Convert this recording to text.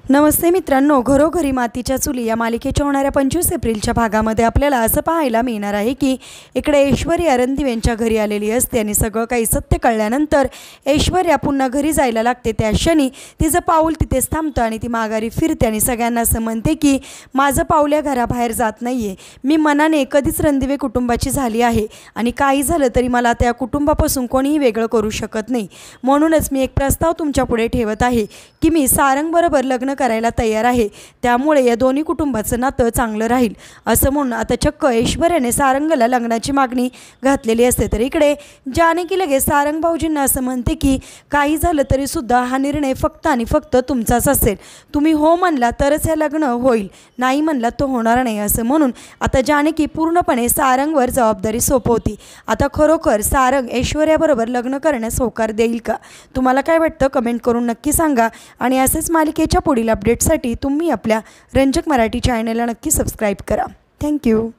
नमस्ते मित्रांनो, घरोघरी मातीच्या चुली या मालिकेच्या होणाऱ्या 25 एप्रिलच्या भागामध्ये आपल्याला असं पाहायला मिळणार आहे की इकडे ऐश्वर्या रणदीप यांच्या घरी आलेली असते आणि सगळं काही सत्य कळल्यानंतर ऐश्वर्या पुन्हा घरी जायला लागते। त्या क्षणी तिचं पाऊल तिथेच थांबतं आणि ती माघारी फिरते आणि सगळ्यांना असं म्हणते की माझं पाऊल या घराबाहेर जात नाहीये, मी मनाने कधीच रणदिवे कुटुंबाची झाली आहे आणि काही झालं तरी मला त्या कुटुंबापासून कोणीही वेगळं करू शकत नाही। म्हणूनच मी एक प्रस्ताव तुमच्या पुढे ठेवत आहे की मी सारंगबरोबर लग्न करायला तयार आहे, त्यामुळे या दोन्ही कुटुंबाचं नातं चांगलं राहील असं म्हणून आता चक्क ऐश्वर्याने सारंगला लग्नाची मागणी घातलेली असते। तर इकडे जानकी लगेच सारंग भाऊजींना असं म्हणते की काही झालं तरी सुद्धा हा निर्णय फक्त आणि फक्त तुमचाच असेल, तुम्ही हो म्हणला तरच हे लग्न होईल, नाही म्हणला तो होणार नाही असं म्हणून आता जानकी पूर्णपणे सारंगवर जबाबदारी सोपवती। आता खरोखर सारंग ऐश्वर्याबरोबर लग्न करण्यास होकार देईल का? तुम्हाला काय वाटतं कमेंट करून नक्की सांगा आणि असेच मालिकेच्या पुढील अपडेटसाठी तुम्ही आपल्या रंजक मराठी चॅनलला नक्की सबस्क्राईब करा। थँक्यू।